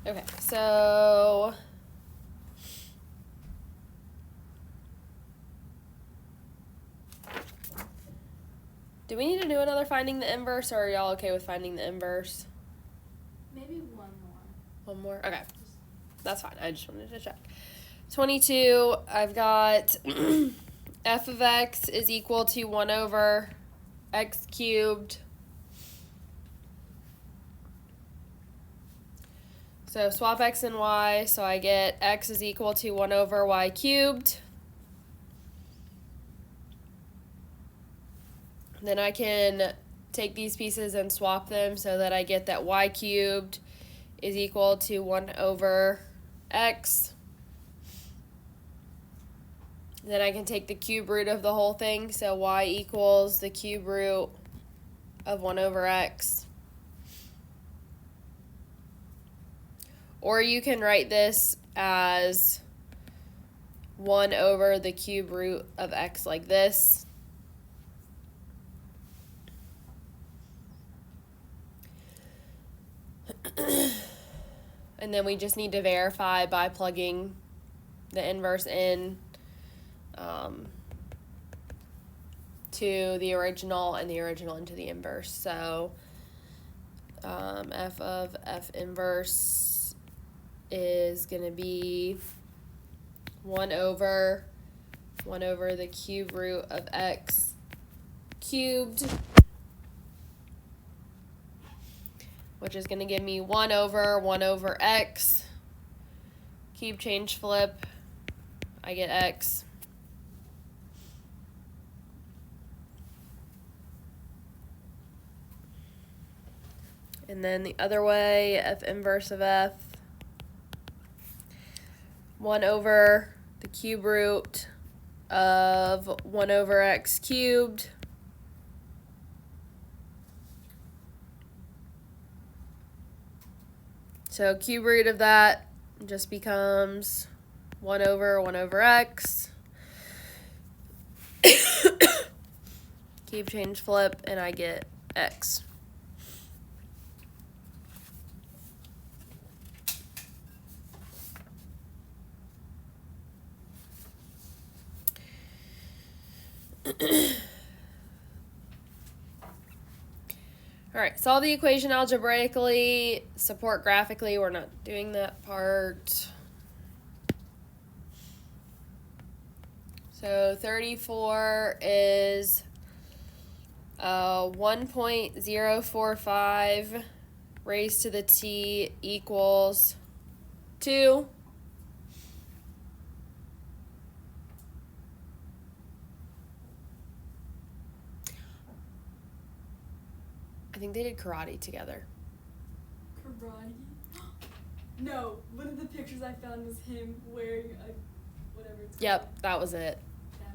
Okay, so do we need to do another finding the inverse, or are y'all okay with finding the inverse? Maybe one more. One more? Okay. That's fine. I just wanted to check. 22, I've got f of x is equal to 1 over x cubed. So swap x and y, so I get x is equal to 1 over y cubed. Then I can take these pieces and swap them so that I get that y cubed is equal to 1 over x. Then I can take the cube root of the whole thing, so y equals the cube root of 1 over x. Or you can write this as 1 over the cube root of x like this. And then we just need to verify by plugging the inverse in to the original and the original into the inverse. So f of f inverse is going to be 1 over the cube root of x cubed, which is going to give me 1 over x. Cube change flip, I get x. And then the other way, f inverse of f, 1 over the cube root of 1 over x cubed. So cube root of that just becomes 1 over x. Cube change flip, and I get x. All right, solve the equation algebraically, support graphically. We're not doing that part. So 34 is 1.045 raised to the t equals 2. I think they did karate together. Karate? No, one of the pictures I found was him wearing a whatever it's called. Yep, that was it.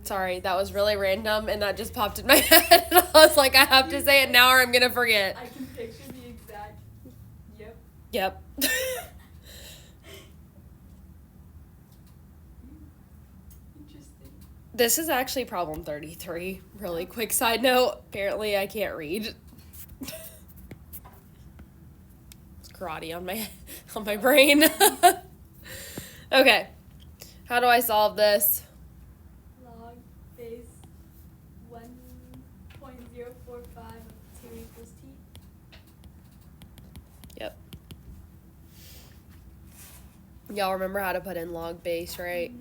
Sorry, that was really random, and that just popped in my head. And I was like, I have to say it now or I'm going to forget. I can picture the exact, yep. Yep. Interesting. This is actually problem 33. Really quick side note. Apparently I can't read. It's karate on my brain. Okay. How do I solve this? Log base 1.045 of 2 equals t. Yep. Y'all remember how to put in log base, right?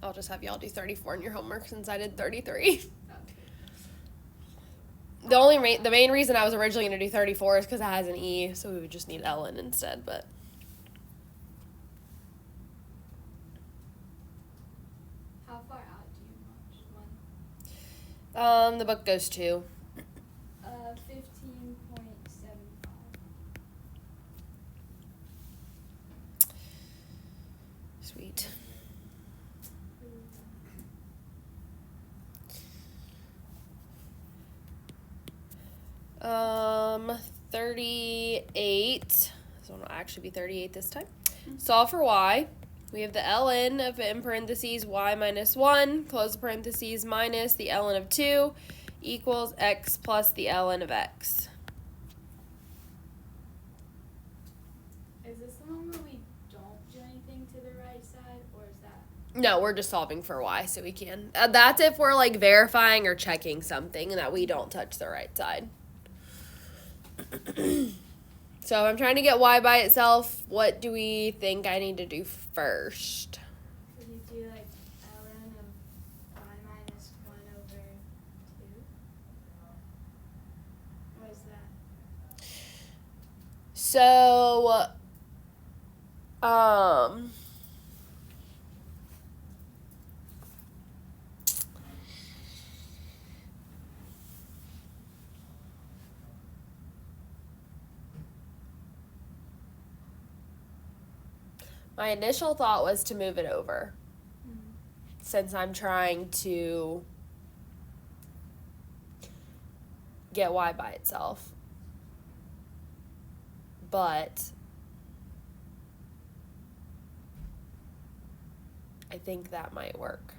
I'll just have y'all do 34 in your homework since I did 33. The main reason I was originally going to do 34 is because it has an E, so we would just need ln instead, but. How far out do you want? The book goes to 15.75. Sweet. 38. This one will actually be 38 this time. Solve for y. We have the ln of in parentheses y minus 1, close parentheses, minus the ln of 2 equals x plus the ln of x. Is this the one where we don't do anything to the right side, or is that? No, we're just solving for y, so we can. That's if we're like verifying or checking something that we don't touch the right side. So I'm trying to get y by itself. What do we think I need to do first? Could you do like ln of y minus 1 over 2? What is that? So, my initial thought was to move it over, since I'm trying to get y by itself. But I think that might work.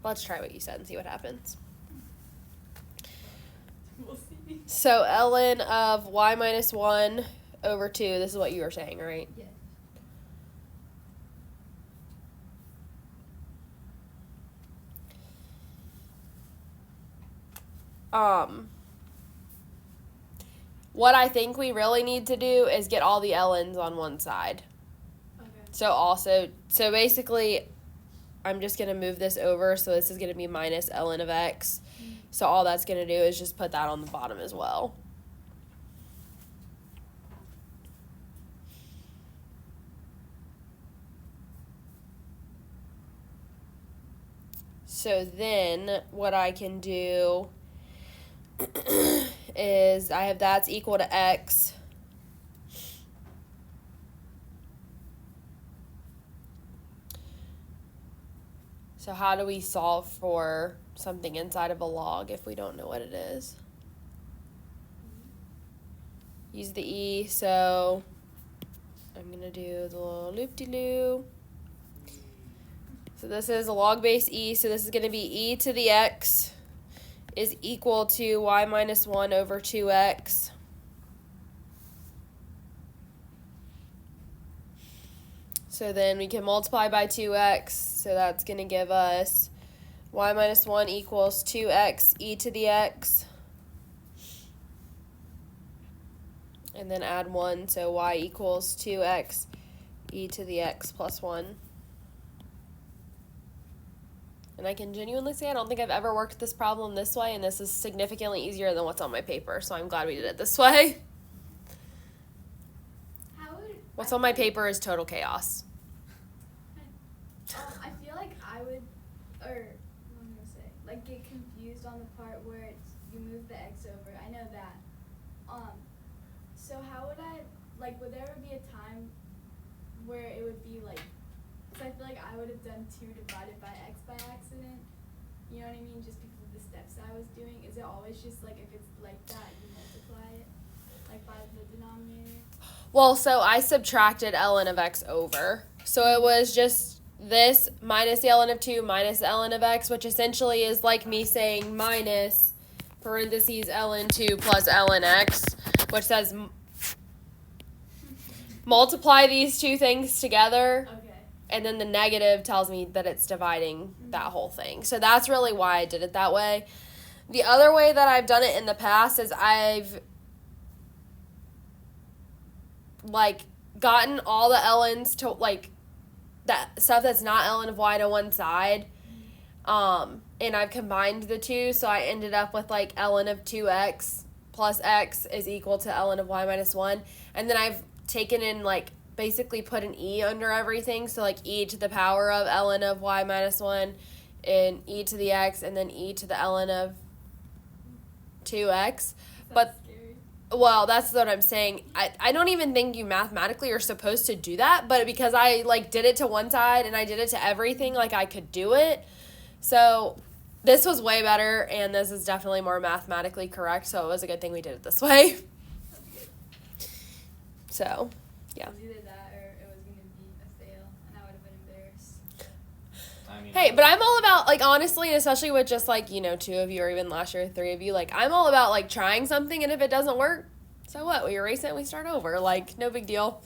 Let's try what you said and see what happens. We'll see. So ln of y minus 1 over 2, this is what you were saying, right? Yes. What I think we really need to do is get all the ln's on one side. Okay. So basically, I'm just going to move this over, so this is going to be minus ln of x. So all that's going to do is just put that on the bottom as well. So then what I can do is I have that's equal to x. So how do we solve for something inside of a log if we don't know what it is? Use the e, so I'm going to do the little loop-de-loop. So this is a log base e, so this is going to be e to the x is equal to y minus 1 over 2x. So then we can multiply by 2x, so that's going to give us y minus 1 equals 2x e to the x. And then add 1, so y equals 2x e to the x plus 1. And I can genuinely say I don't think I've ever worked this problem this way, and this is significantly easier than what's on my paper, so I'm glad we did it this way. What's on my paper is total chaos. I feel like I would, or what am I gonna say? Like get confused on the part where it's you move the x over. I know that. So how would I like? Would there ever be a time where it would be like? Because I feel like I would have done 2 divided by x by accident. You know what I mean? Just because of the steps I was doing. Is it always just like if it's like that, you multiply it like by the denominator? Well, so I subtracted ln of x over. So it was just this minus the ln of 2 minus the ln of x, which essentially is like me saying minus parentheses ln 2 plus ln x, which says multiply these two things together. Okay. And then the negative tells me that it's dividing that whole thing. So that's really why I did it that way. The other way that I've done it in the past is I've like gotten all the ln's to like that stuff that's not ln of y to one side, and I've combined the two, so I ended up with like ln of 2x plus x is equal to ln of y minus 1, and then I've taken in like basically put an e under everything, so like e to the power of ln of y minus 1 and e to the x and then e to the ln of 2x. But Scary. well, that's what I'm saying. I don't even think you mathematically are supposed to do that, but because I like did it to one side and I did it to everything, like I could do it. So this was way better, and this is definitely more mathematically correct, so it was a good thing we did it this way. So Yeah. It was either that or it was going to be a fail, and I would have been embarrassed. Hey, but I'm all about, like, honestly, and especially with just, like, you know, 2 of you or even last year 3 of you, like, I'm all about, like, trying something, and if it doesn't work, so what? We erase it and we start over. Like, no big deal.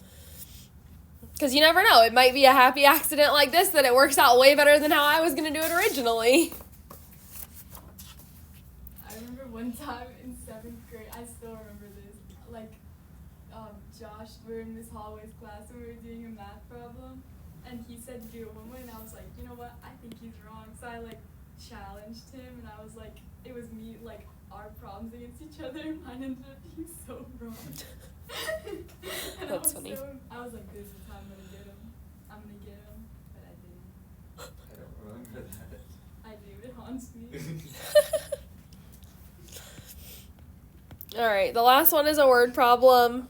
Because you never know. It might be a happy accident like this that it works out way better than how I was going to do it originally. I remember one time in 7th grade, I still remember this, like, Josh, we were in Miss Holloway's class and we were doing a math problem, and he said do it one way, and I was like, you know what, I think he's wrong, so I, like, challenged him, and I was like, it was me, like, our problems against each other, and mine ended up being so wrong. And That's funny. I was like, this is how I'm gonna get him, but I didn't. I don't remember that. I do, it haunts me. All right, the last one is a word problem.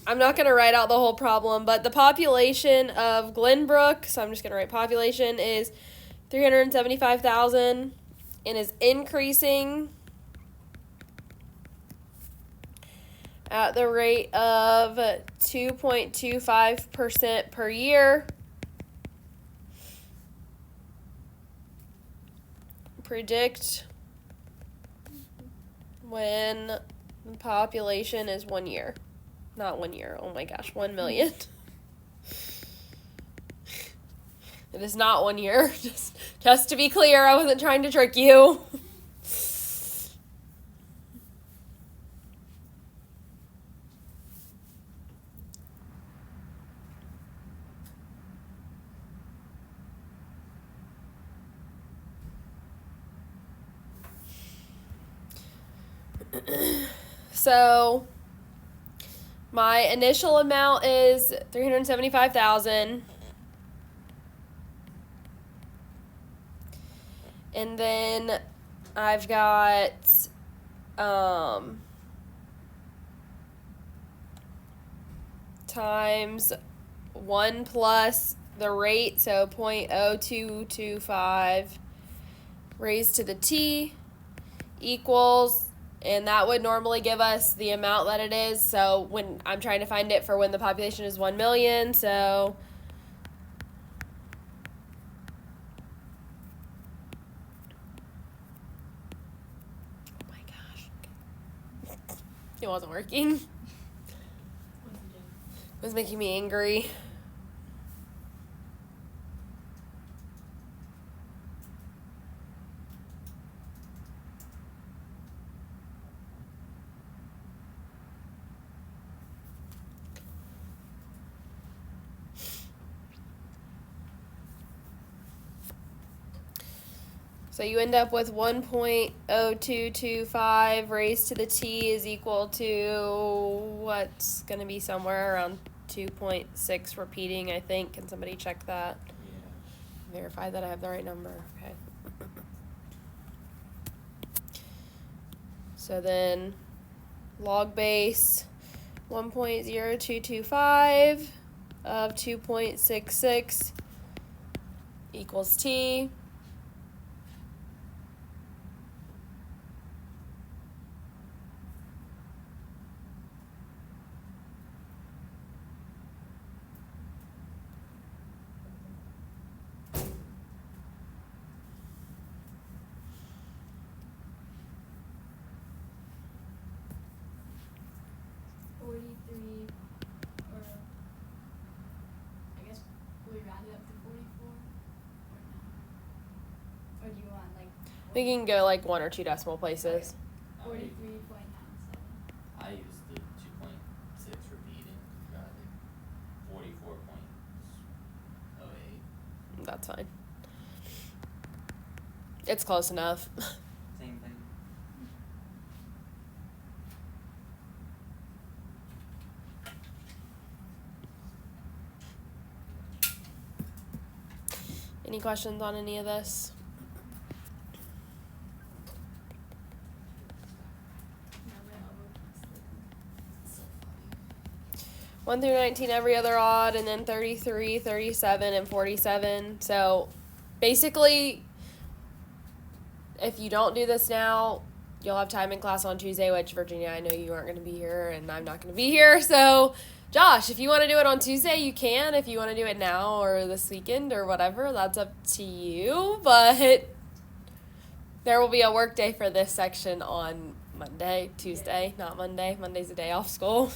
I'm not going to write out the whole problem, but the population of Glenbrook, so I'm just going to write population, is 375,000 and is increasing at the rate of 2.25% per year. Predict when the population is 1 year. Not 1 year. Oh my gosh, 1 million. It is not 1 year. Just to be clear, I wasn't trying to trick you. So my initial amount is 375,000. And then I've got times 1 plus the rate, so 0.0225 raised to the t equals, and that would normally give us the amount that it is. So when I'm trying to find it for when the population is 1 million, so oh my gosh, it wasn't working. It was making me angry. So you end up with 1.0225 raised to the t is equal to what's going to be somewhere around 2.6 repeating, I think. Can somebody check that? Yeah. Verify that I have the right number. Okay. So then log base 1.0225 of 2.66 equals t. We can go like 1 or 2 decimal places. 43.97. I used the 2.6 repeating. Got like 44.08. That's fine. It's close enough. Same thing. Any questions on any of this? So funny. 1 through 19 every other odd, and then 33, 37, and 47. So basically, if you don't do this now, you'll have time in class on Tuesday, which Virginia, I know you aren't going to be here, and I'm not going to be here. So, Josh, if you want to do it on Tuesday, you can. If you want to do it now or this weekend or whatever, that's up to you. But there will be a work day for this section on Monday, Tuesday, not Monday. Monday's a day off school.